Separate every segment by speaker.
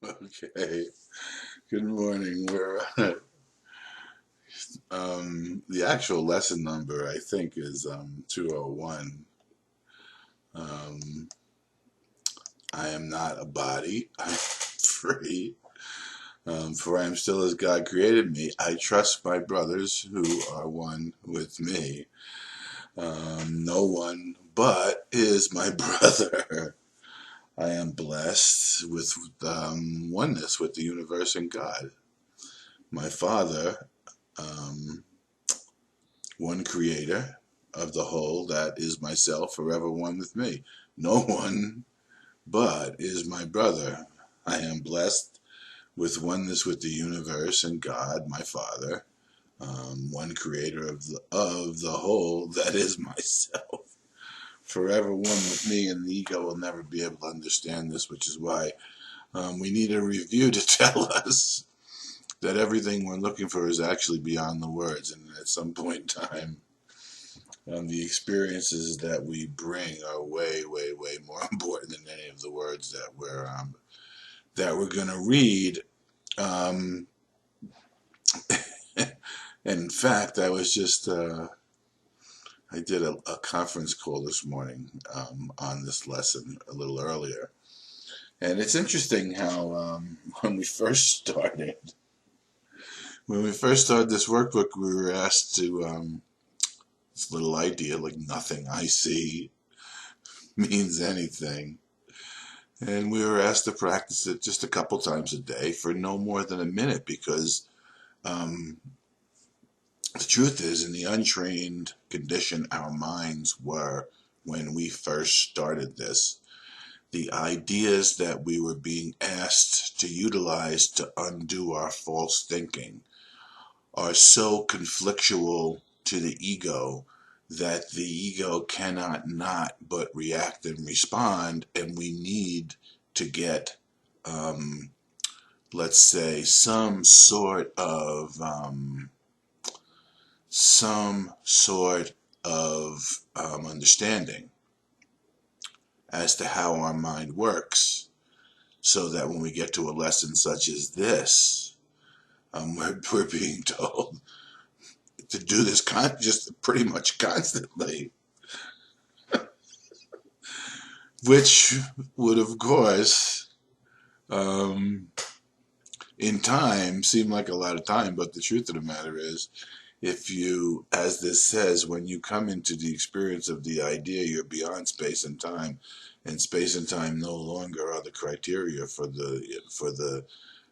Speaker 1: Okay. Good morning. We're the actual lesson number I think is 201. Um, I am not a body. I'm free. For I am still as God created me. I trust my brothers who are one with me. No one but is my brother. I am blessed with oneness with the universe and God. My Father, um, one creator of the whole, that is myself, forever one with me. No one but is my brother. I am blessed with oneness with the universe and God, my Father, one creator of the whole, that is myself, forever one with me, and the ego will never be able to understand this, which is why we need a review to tell us that everything we're looking for is actually beyond the words, and at some point in time, the experiences that we bring are way, way, way more important than any of the words that we're going to read. Um, in fact, I did a conference call this morning on this lesson a little earlier, and it's interesting how when we first started this workbook, we were asked to this little idea like nothing I see means anything. And we were asked to practice it just a couple times a day for no more than a minute because um, the truth is, in the untrained condition our minds were when we first started this, the ideas that we were being asked to utilize to undo our false thinking are so conflictual to the ego that the ego cannot not but react and respond, and we need to get um, let's say some sort of understanding as to how our mind works, so that when we get to a lesson such as this, we're being told to do this just pretty much constantly, which would of course um, in time seem like a lot of time, but the truth of the matter is, if you, as this says, when you come into the experience of the idea, you're beyond space and space and time no longer are the criteria for the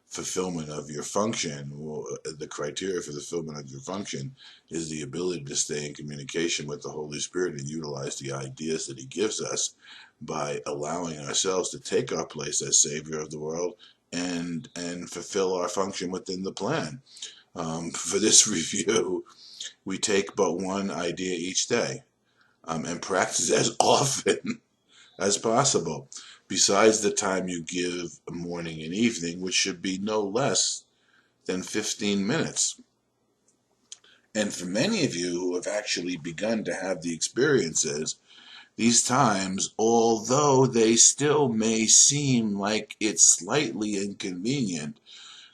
Speaker 1: fulfillment of your function. Well, the criteria for the fulfillment of your function is the ability to stay in communication with the Holy Spirit and utilize the ideas that He gives us by allowing ourselves to take our place as Savior of the world and fulfill our function within the plan. For this review, we take but one idea each day and practice as often as possible, besides the time you give morning and evening, which should be no less than 15 minutes. And for many of you who have actually begun to have the experiences, these times, although they still may seem like it's slightly inconvenient,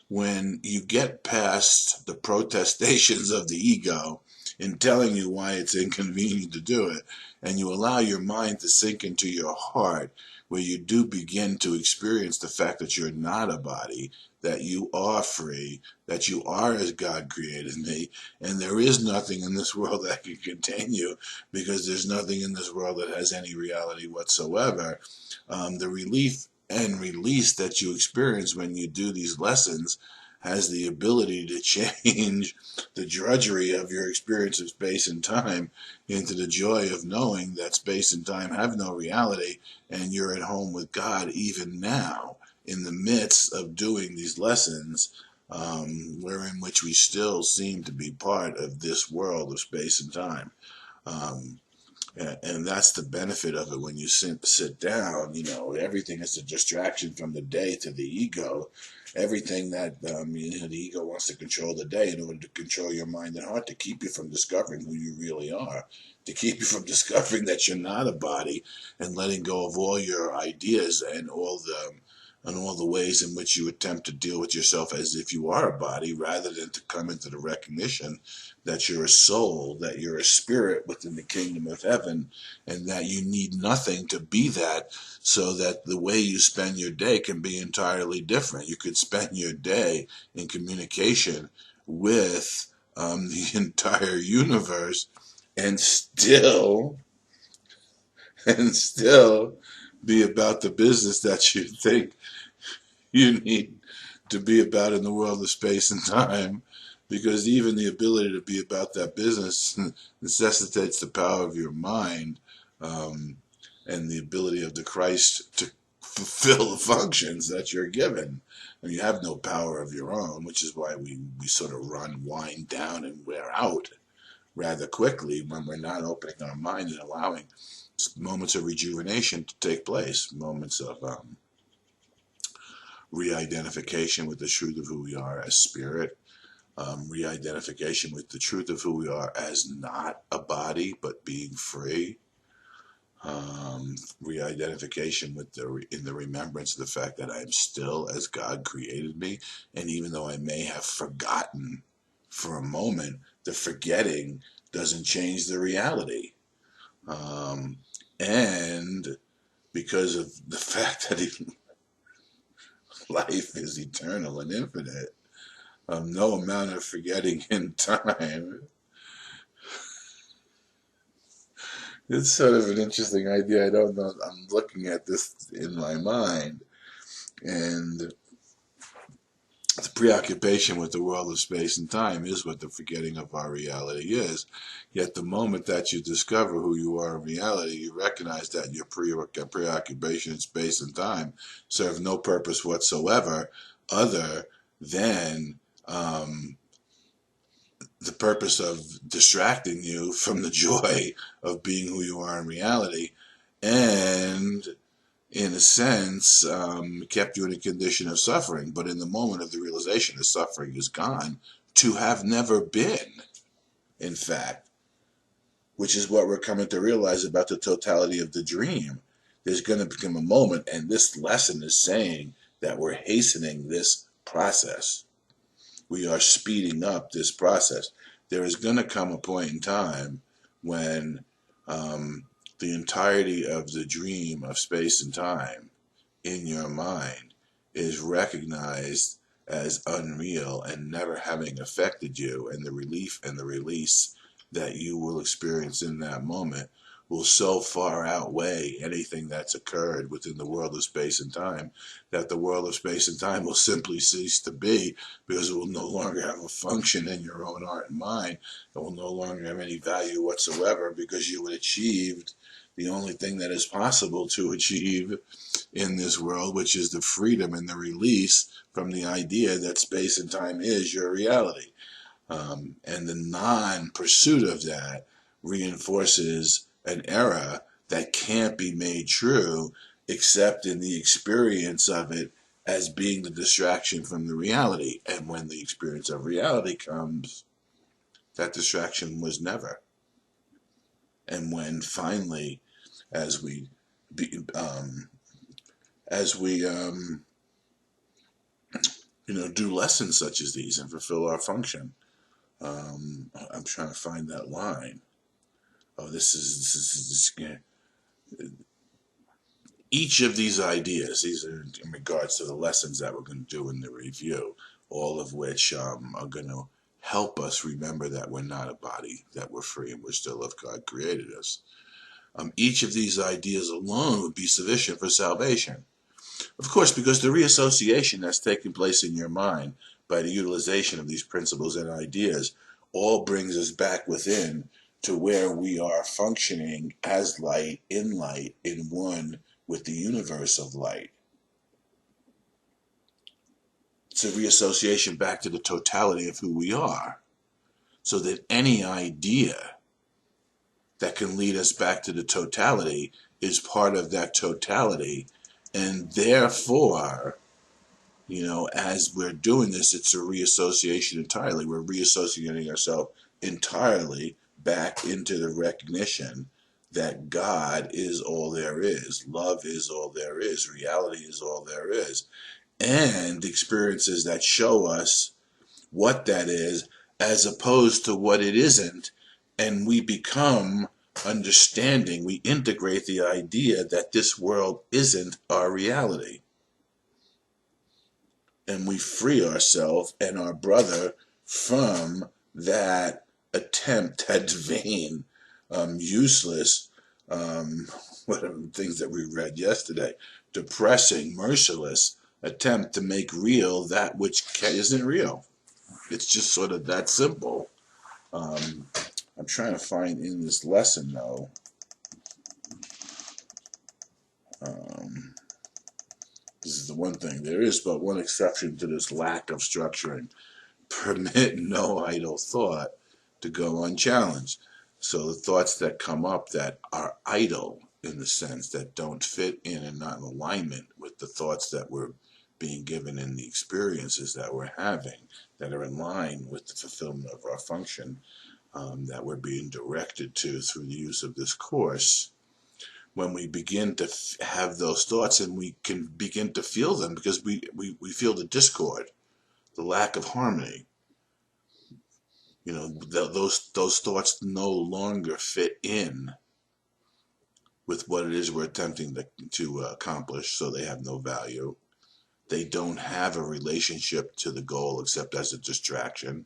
Speaker 1: when you get past the protestations of the ego in telling you why it's inconvenient to do it, and you allow your mind to sink into your heart, where you do begin to experience the fact that you're not a body, that you are free, that you are as God created me, and there is nothing in this world that can contain you, because there's nothing in this world that has any reality whatsoever. The relief and release that you experience when you do these lessons has the ability to change the drudgery of your experience of space and time into the joy of knowing that space and time have no reality, and you're at home with God even now in the midst of doing these lessons, wherein which we still seem to be part of this world of space and time. Um, and that's the benefit of it. When you sit down, everything is a distraction from the day to the ego. Everything that the ego wants to control the day in order to control your mind and heart, to keep you from discovering who you really are, to keep you from discovering that you're not a body, and letting go of all your ideas and all the and all the ways in which you attempt to deal with yourself as if you are a body, rather than to come into the recognition that you're a soul, that you're a spirit within the kingdom of heaven, and that you need nothing to be that, so that the way you spend your day can be entirely different. You could spend your day in communication with the entire universe and still be about the business that you think you need to be about in the world of space and time, because even the ability to be about that business necessitates the power of your mind, um, and the ability of the Christ to fulfill the functions that you're given. And you have no power of your own, which is why we sort of wind down and wear out rather quickly when we're not opening our mind and allowing moments of rejuvenation to take place, moments of re-identification with the truth of who we are as spirit, re-identification with the truth of who we are as not a body but being free, re-identification with in the remembrance of the fact that I am still as God created me, and even though I may have forgotten for a moment, the forgetting doesn't change the reality. And because of the fact that life is eternal and infinite, no amount of forgetting in time. It's sort of an interesting idea. I don't know. I'm looking at this in my mind, and the preoccupation with the world of space and time is what the forgetting of our reality is. Yet the moment that you discover who you are in reality, you recognize that your preoccupation in space and time serve no purpose whatsoever other than the purpose of distracting you from the joy of being who you are in reality, and in a sense, kept you in a condition of suffering. But in the moment of the realization the suffering is gone, to have never been, in fact, which is what we're coming to realize about the totality of the dream. There's going to become a moment, and this lesson is saying that we're hastening this process. We are speeding up this process. There is going to come a point in time when the entirety of the dream of space and time in your mind is recognized as unreal and never having affected you, and the relief and the release that you will experience in that moment will so far outweigh anything that's occurred within the world of space and time that the world of space and time will simply cease to be, because it will no longer have a function in your own heart and mind. It will no longer have any value whatsoever, because you had achieved the only thing that is possible to achieve in this world, which is the freedom and the release from the idea that space and time is your reality. And the non-pursuit of that reinforces an era that can't be made true except in the experience of it as being the distraction from the reality. And when the experience of reality comes, that distraction was never. And when finally, as we do lessons such as these and fulfill our function, I'm trying to find that line. Oh, each of these ideas, these are in regards to the lessons that we're going to do in the review, all of which are going to help us remember that we're not a body, that we're free, and we're still of God created us. Each of these ideas alone would be sufficient for salvation. Of course, because the reassociation that's taking place in your mind by the utilization of these principles and ideas all brings us back within to where we are functioning as light, in one with the universe of light. It's a reassociation back to the totality of who we are, so that any idea that can lead us back to the totality is part of that totality, and therefore, as we're doing this, it's a reassociation entirely. We're reassociating ourselves entirely back into the recognition that God is all there is, love is all there is, reality is all there is, and experiences that show us what that is as opposed to what it isn't, and we become understanding, we integrate the idea that this world isn't our reality. And we free ourselves and our brother from that attempt, that vain, useless, whatever things that we read yesterday, depressing, merciless attempt to make real that which isn't real. It's just sort of that simple. I'm trying to find in this lesson, though. This is the one thing. There is but one exception to this lack of structuring. Permit no idle thought to go unchallenged. So the thoughts that come up that are idle, in the sense that don't fit in and not in alignment with the thoughts that we're being given in the experiences that we're having, that are in line with the fulfillment of our function, that we're being directed to through the use of this course. When we begin to have those thoughts, and we can begin to feel them, because we feel the discord, the lack of harmony. Those thoughts no longer fit in with what it is we're attempting to accomplish, so they have no value. They don't have a relationship to the goal except as a distraction,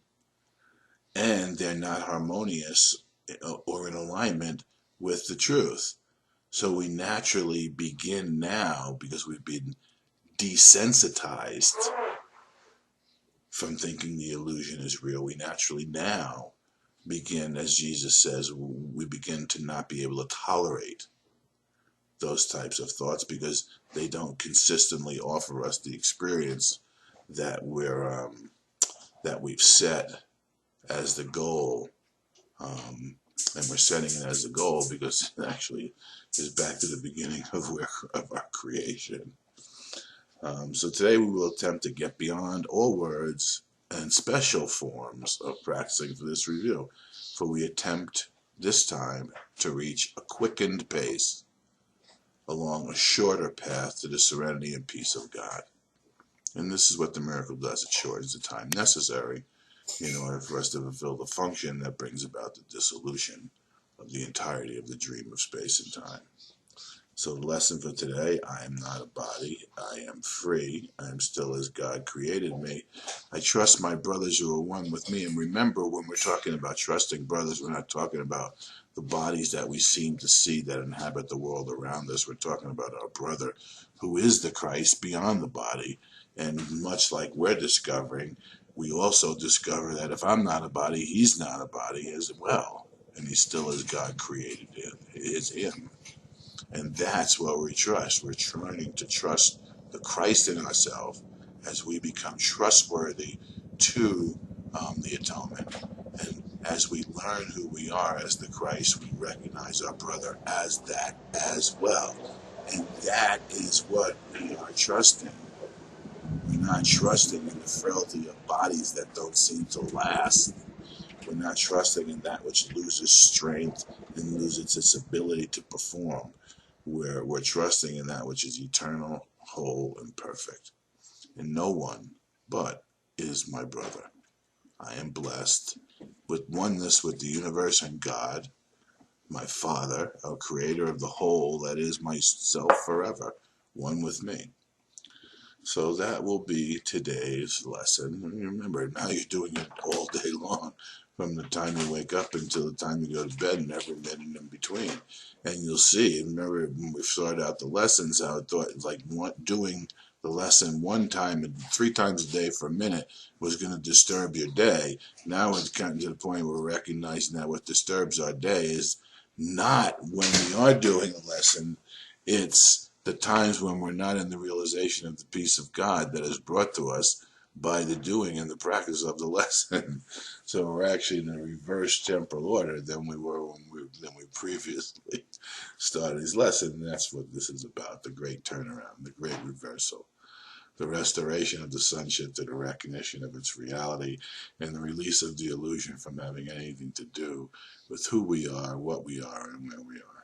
Speaker 1: and they're not harmonious or in alignment with the truth. So we naturally begin now, because we've been desensitized from thinking the illusion is real, we naturally now begin, as Jesus says, we begin to not be able to tolerate those types of thoughts, because they don't consistently offer us the experience that we've set as the goal. And we're setting it as a goal because it actually is back to the beginning of our creation. So today we will attempt to get beyond all words and special forms of practicing for this review, for we attempt this time to reach a quickened pace along a shorter path to the serenity and peace of God. And this is what the miracle does. It shortens the time necessary in order for us to fulfill the function that brings about the dissolution of the entirety of the dream of space and time. So the lesson for today: I am not a body, I am free, I am still as God created me. I trust my brothers who are one with me. And remember, when we're talking about trusting brothers, we're not talking about the bodies that we seem to see that inhabit the world around us. We're talking about our brother who is the Christ beyond the body. And much like we're discovering, we also discover that if I'm not a body, he's not a body as well. And he's still as God created him. It is him. And that's what we trust. We're trying to trust the Christ in ourselves as we become trustworthy to the atonement. And as we learn who we are as the Christ, we recognize our brother as that as well. And that is what we are trusting. We're not trusting in the frailty of bodies that don't seem to last. We're not trusting in that which loses strength and loses its ability to perform. We're trusting in that which is eternal, whole, and perfect. And no one but is my brother. I am blessed with oneness with the universe and God, my Father, our creator of the whole, that is myself forever, one with me. So that will be today's lesson. And remember, now you're doing it all day long, from the time you wake up until the time you go to bed, and every minute in between. And you'll see, remember when we started out the lessons, how I thought it's like doing the lesson one time and 3 times a day for a minute was going to disturb your day. Now it's gotten to the point where we're recognizing that what disturbs our day is not when we are doing a lesson, it's the times when we're not in the realization of the peace of God that is brought to us by the doing and the practice of the lesson. So we're actually in a reverse temporal order than we were when we previously started this lesson. And that's what this is about: the great turnaround, the great reversal, the restoration of the sonship to the recognition of its reality, and the release of the illusion from having anything to do with who we are, what we are, and where we are.